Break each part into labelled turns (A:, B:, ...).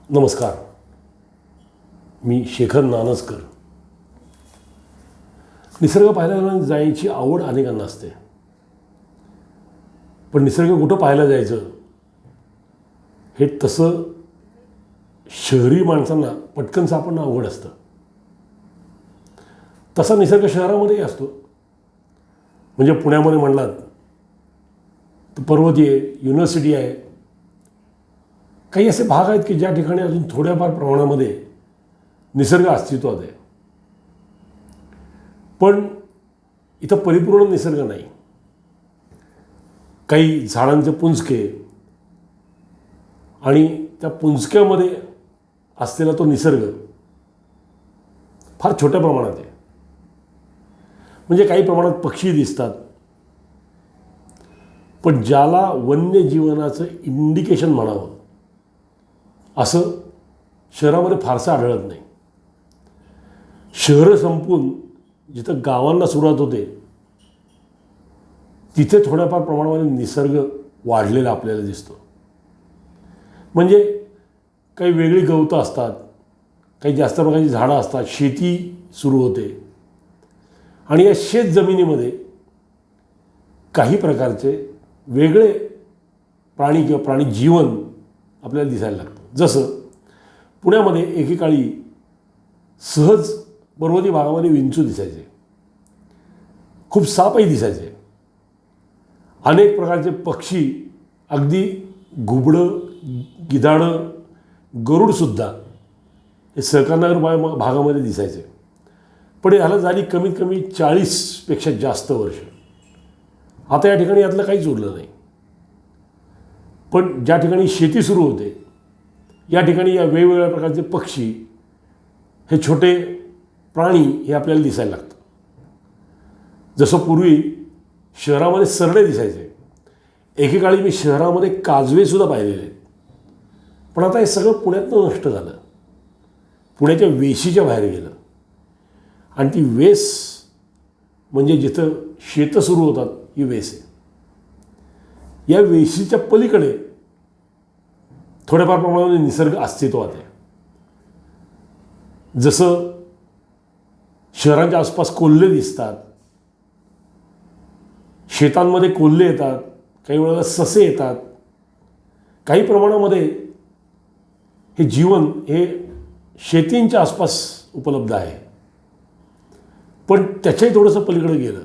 A: नमस्कार. मी शेखर नानसकर. निसर्ग पाहायला जायची आवड अनेकांना असते, पण निसर्ग कुठं पाहायला जायचं हे तसं शहरी माणसांना पटकन सापडणं अवघड असतं. तसा निसर्ग शहरामध्येही असतो. म्हणजे पुण्यामध्ये म्हणलात तर पर्वतीय युनिव्हर्सिटी आहे. काही असे भाग आहेत की ज्या ठिकाणी अजून थोड्याफार प्रमाणामध्ये निसर्ग अस्तित्वात आहे, पण इथं परिपूर्ण निसर्ग नाही. काही झाडांचे पुंजके आणि त्या पुंजक्यामध्ये असलेला तो निसर्ग फार छोट्या प्रमाणात आहे. म्हणजे काही प्रमाणात पक्षी दिसतात, पण ज्याला वन्यजीवनाचं इंडिकेशन म्हणावं असं शहरामध्ये फारसं आढळत नाही. शहरं संपून जिथं गावांना सुरुवात होते तिथे थोड्याफार प्रमाणामध्ये निसर्ग वाढलेला आपल्याला दिसतो. म्हणजे काही वेगळी गवतं असतात, काही जास्त प्रकारची झाडं असतात, शेती सुरू होते आणि या शेत जमिनीमध्ये काही प्रकारचे वेगळे प्राणी किंवा प्राणी जीवन आपल्याला दिसायला लागतं. जसं पुण्यामध्ये एकेकाळी सहज पर्वती भागामध्ये विंचू दिसायचे, खूप सापही दिसायचे, अनेक प्रकारचे पक्षी, अगदी घुबडं, गिधाडं, गरुडसुद्धा हे सहकारनगर भागामध्ये दिसायचे. पण ह्याला झाली कमीत कमी 40पेक्षा जास्त वर्ष. आता या ठिकाणी यातलं काहीच उरलं नाही. पण ज्या ठिकाणी शेती सुरू होते या ठिकाणी या वेगवेगळ्या प्रकारचे पक्षी, हे छोटे प्राणी हे आपल्याला दिसायला लागतं. जसं पूर्वी शहरामध्ये सरडे दिसायचे, एकेकाळी मी शहरामध्ये काजवेसुद्धा पाहिलेले आहेत. पण आता हे सगळं पुण्यातनं नष्ट झालं, पुण्याच्या वेशीच्या बाहेर गेलं. आणि ती वेस म्हणजे जिथं शेतं सुरू होतात ही वेस आहे. या वेशीच्या पलीकडे थोड्याफार प्रमाणामध्ये निसर्ग अस्तित्वात आहे. जसं शहरांच्या आसपास कोल्हे दिसतात, शेतांमध्ये कोल्हे येतात, काही वेळेला ससे येतात, काही प्रमाणामध्ये हे जीवन हे शेतींच्या आसपास उपलब्ध आहे. पण त्याच्याही थोडंसं पलीकडे गेलं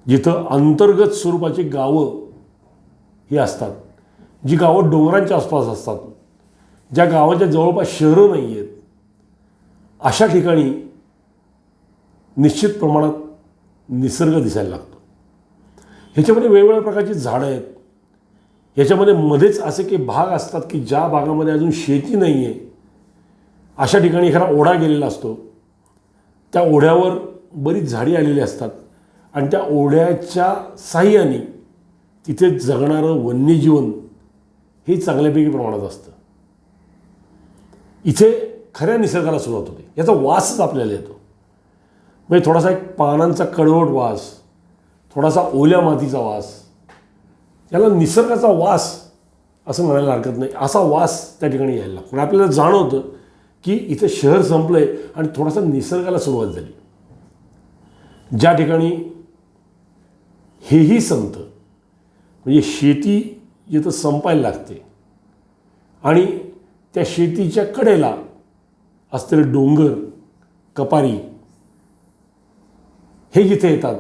A: जिथं अंतर्गत स्वरूपाची गावं ही असतात, जी गावं डोंगरांच्या आसपास असतात, ज्या गावाच्या जवळपास शहरं नाही आहेत, अशा ठिकाणी निश्चित प्रमाणात निसर्ग दिसायला लागतो. ह्याच्यामध्ये वेगवेगळ्या प्रकारची झाडं आहेत. ह्याच्यामध्ये मध्येच असे काही भाग असतात की ज्या भागामध्ये अजून शेती नाही आहे, अशा ठिकाणी एखादा ओढा गेलेला असतो. त्या ओढ्यावर बरीच झाडी आलेली असतात आणि त्या ओढ्याच्या साहाय्याने तिथे जगणारं वन्यजीवन हे चांगल्यापैकी प्रमाणात असतं. इथे खऱ्या निसर्गाला सुरुवात होते. याचा वासच आपल्याला येतो. म्हणजे थोडासा एक पानांचा कडवट वास, थोडासा ओल्या मातीचा वास, याला निसर्गाचा वास असं म्हणायला हरकत नाही. असा वास त्या ठिकाणी यायला लागतो. पण आपल्याला जाणवतं की इथे शहर संपलं आहे आणि थोडासा निसर्गाला सुरुवात झाली. ज्या ठिकाणी हेही संपतं, म्हणजे शेती जिथं संपायला लागते आणि त्या शेतीच्या कडेला असलेले डोंगर, कपारी हे जिथे येतात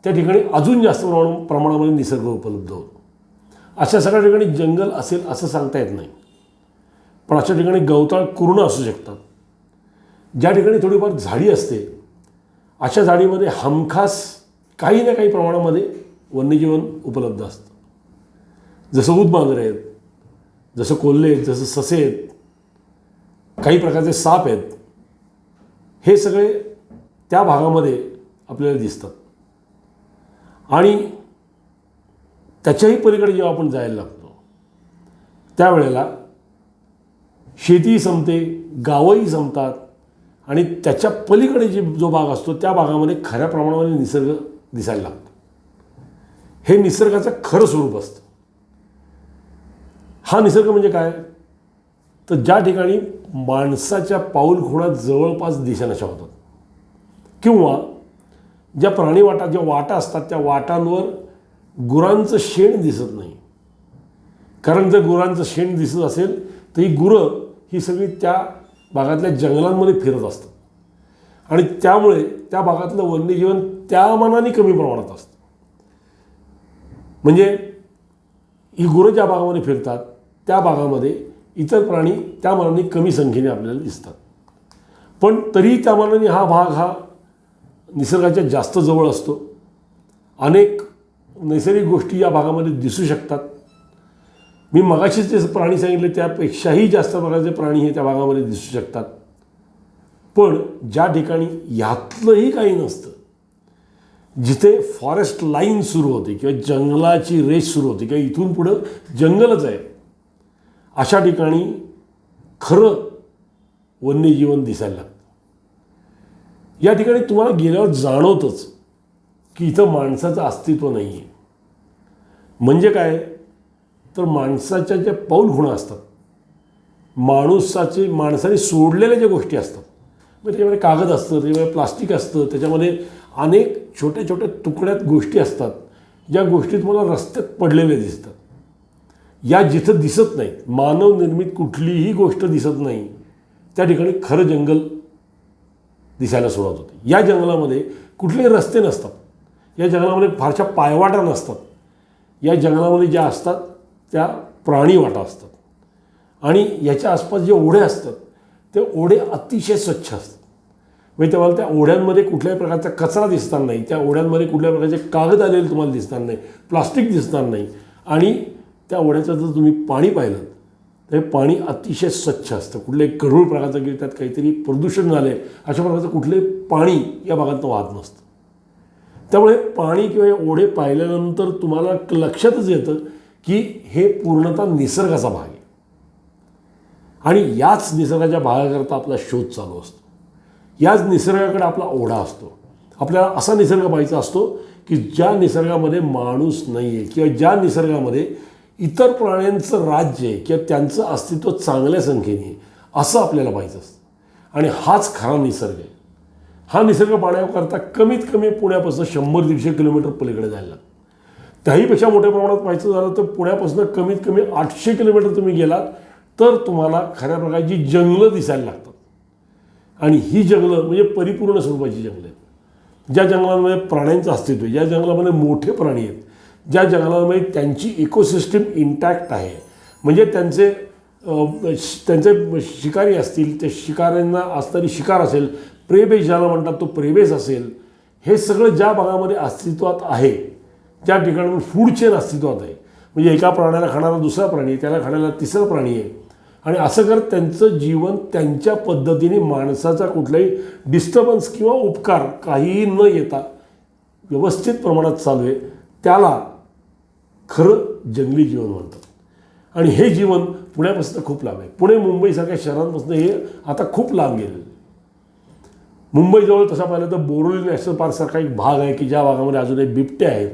A: त्या ठिकाणी अजून जास्त प्रमाणामध्ये निसर्ग उपलब्ध होतो. अशा सगळ्या ठिकाणी जंगल असेल असं सांगता येत नाही, पण अशा ठिकाणी गवताळ कुरणं असू शकतात. ज्या ठिकाणी थोडीफार झाडी असते अशा झाडीमध्ये हमखास काही ना काही प्रमाणामध्ये वन्यजीवन उपलब्ध असतं. जसं उदमांजरे आहेत, जसं कोल्हे आहेत, जसं ससे आहेत, काही प्रकारचे साप आहेत. हे सगळे त्या भागामध्ये आपल्याला दिसतात. आणि त्याच्याही पलीकडे जेव्हा आपण जायला लागतो त्यावेळेला शेती संपते, गावंही संपतात आणि त्याच्या पलीकडे जो भाग असतो त्या भागामध्ये खऱ्या प्रमाणामध्ये निसर्ग दिसायला लागतो. हे निसर्गाचं खरं स्वरूप असतं. हा निसर्ग म्हणजे काय? तर ज्या ठिकाणी माणसाच्या पाऊलखुणा जवळपास दिसेनाशा होतात, किंवा ज्या प्राणीवाटा ज्या वाटा असतात त्या वाटांवर गुरांचं शेण दिसत नाही. कारण जर गुरांचं शेण दिसत असेल तर ही गुरं ही सगळी त्या भागातल्या जंगलांमध्ये फिरत असतात आणि त्यामुळे त्या भागातलं वन्यजीवन त्या मानाने कमी प्रमाणात असतं. म्हणजे ही गुरं ज्या भागामध्ये फिरतात त्या भागामध्ये इतर प्राणी त्या मानाने कमी संख्येने आपल्याला दिसतात. पण तरीही त्या मानाने हा भाग हा निसर्गाच्या जास्त जवळ असतो. अनेक नैसर्गिक गोष्टी या भागामध्ये दिसू शकतात. मी मगाशीच जे प्राणी सांगितले त्यापेक्षाही जास्त प्रकारचे प्राणी हे त्या भागामध्ये दिसू शकतात. पण ज्या ठिकाणी ह्यातलंही काही नसतं, जिथे फॉरेस्ट लाईन सुरू होते किंवा जंगलाची रेस सुरू होते किंवा इथून पुढं जंगलच आहे, अशा ठिकाणी खरं वन्यजीवन दिसायला लागतं. या ठिकाणी तुम्हाला गेल्यावर जाणवतंच की इथं माणसाचं अस्तित्व नाही आहे. म्हणजे काय तर माणसाच्या ज्या पाऊलखुणा असतात, माणसाने सोडलेल्या ज्या गोष्टी असतात, म्हणजे त्याच्यामध्ये कागद असतं, त्याच्यामध्ये प्लास्टिक असतं, त्याच्यामध्ये अनेक छोट्या छोट्या तुकड्यात गोष्टी असतात ज्या गोष्टी तुम्हाला रस्त्यात पडलेल्या दिसतात. या जिथं दिसत नाहीत, मानवनिर्मित कुठलीही गोष्ट दिसत नाही, त्या ठिकाणी खरं जंगल दिसायला सुरुवात होते. या जंगलामध्ये कुठलेही रस्ते नसतात, या जंगलामध्ये फारशा पायवाटा नसतात. या जंगलामध्ये ज्या असतात त्या प्राणीवाटा असतात आणि याच्या आसपास जे ओढे असतात ते ओढे अतिशय स्वच्छ असतात. म्हणजे तुम्हाला त्या ओढ्यांमध्ये कुठल्याही प्रकारचा कचरा दिसणार नाही, त्या ओढ्यांमध्ये कुठल्याही प्रकारचे कागद आलेले तुम्हाला दिसणार नाही, प्लास्टिक दिसणार नाही. आणि त्या ओढ्याचं जर तुम्ही पाणी पाहिलं तर पाणी अतिशय स्वच्छ असतं. कुठल्याही कडूळ प्रकारचं किंवा त्यात काहीतरी प्रदूषण झालं आहे अशा प्रकारचं कुठलंही पाणी या भागातनं वाहत नसतं. त्यामुळे पाणी किंवा ओढे पाहिल्यानंतर तुम्हाला लक्षातच येतं की हे पूर्णतः निसर्गाचा भाग आहे आणि याच निसर्गाच्या भागाकरता आपला शोध चालू असतो. याच निसर्गाकडे आपला ओढा असतो. आपल्याला असा निसर्ग पाहायचा असतो की ज्या निसर्गामध्ये माणूस नाही आहे किंवा ज्या निसर्गामध्ये इतर प्राण्यांचं राज्य आहे किंवा त्यांचं अस्तित्व चांगल्या संख्येने आहे, असं आपल्याला पाहायचं असतं. आणि हाच खरा निसर्ग आहे. हा निसर्ग पाहण्याकरता कमीत कमी पुण्यापासून 100-150 किलोमीटर पलीकडे जायला लागतं. त्याहीपेक्षा मोठ्या प्रमाणात पाहायचं झालं तर पुण्यापासून कमीत कमी 800 किलोमीटर तुम्ही गेलात तर तुम्हाला खऱ्या प्रकारची जंगलं दिसायला लागतात. आणि ही जंगलं म्हणजे परिपूर्ण स्वरूपाची जंगलं आहेत. ज्या जंगलांमध्ये प्राण्यांचं अस्तित्व आहे, ज्या जंगलामध्ये मोठे प्राणी आहेत, ज्या जंगलामध्ये त्यांची इकोसिस्टीम इंटॅक्ट आहे, म्हणजे त्यांचे शिकारी असतील, त्या शिकाऱ्यांना असणारी शिकार असेल, प्रेबेस ज्याला म्हणतात तो प्रेबेस असेल, हे सगळं ज्या भागामध्ये अस्तित्वात आहे, ज्या ठिकाणी फूड चेन अस्तित्वात आहे, म्हणजे एका प्राण्याला खाणारा दुसरा प्राणी, त्याला खाणारा तिसरा प्राणी आहे आणि असं करत त्यांचं जीवन त्यांच्या पद्धतीने माणसाचा कुठलाही डिस्टर्बन्स किंवा उपकार काहीही न येता व्यवस्थित प्रमाणात चालू आहे, त्याला खरं जंगली जीवन म्हणतात. आणि हे जीवन पुण्यापासून खूप लांब आहे. पुणे मुंबईसारख्या शहरांपासून हे आता खूप लांब गेलेलं आहे. मुंबईजवळ तसा पाहिलं तर बोरिवली नॅशनल पार्कसारखा एक भाग आहे की ज्या भागामध्ये अजूनही बिबटे आहेत,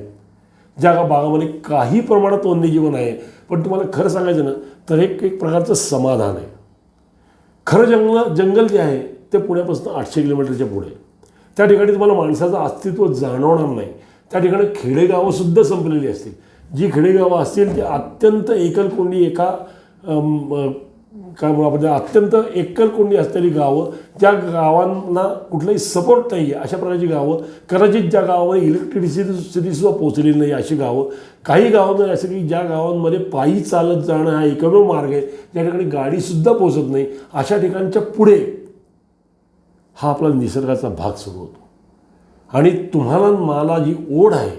A: ज्या भागामध्ये काही प्रमाणात वन्यजीवन आहे. पण तुम्हाला खरं सांगायचं ना तर एक प्रकारचं समाधान आहे. खरं जंगल जे आहे ते पुण्यापासून 800 किलोमीटरच्या पुढे. त्या ठिकाणी तुम्हाला माणसाचं अस्तित्व जाणवणार नाही. त्या ठिकाणी खेडेगावंसुद्धा संपलेली असतील. जी खेडेगावं असतील ती अत्यंत एकलकोंडी अत्यंत एकलकोंडी असलेली गावं, ज्या गावांना कुठलाही सपोर्ट नाही आहे अशा प्रकारची गावं, कदाचित ज्या गावामध्ये इलेक्ट्रिसिटीसुद्धा पोचलेली नाही अशी गावं, काही गावांमध्ये असं की ज्या गावांमध्ये पायी चालत जाणं हा एकमेव मार्ग आहे, ज्या ठिकाणी गाडीसुद्धा पोचत नाही, अशा ठिकाणच्या पुढे हा आपला निसर्गाचा भाग सुरू होतो. आणि तुम्हाला मला जी ओढ आहे,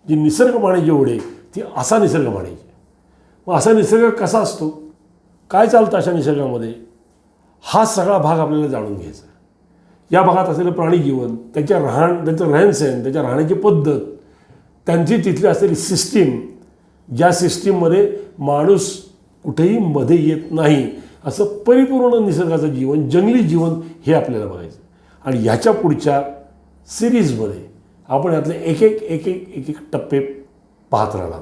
A: जी निसर्ग पाहण्याची ओढ आहे, ती असा निसर्ग पाहण्याची. मग असा निसर्ग कसा असतो, काय चालतं अशा निसर्गामध्ये, हा सगळा भाग आपल्याला जाणून घ्यायचा. या भागात असलेलं प्राणी जीवन, त्यांचं रहनसहन, त्याच्या राहण्याची पद्धत, त्यांची तिथली असलेली सिस्टीम, ज्या सिस्टीममध्ये माणूस कुठेही मध्ये येत नाही असं परिपूर्ण निसर्गाचं जीवन, जंगली जीवन हे आपल्याला बघायचं. आणि ह्याच्या पुढच्या सिरीजमध्ये आपण यातले एक एक टप्पे पाहत राहणार.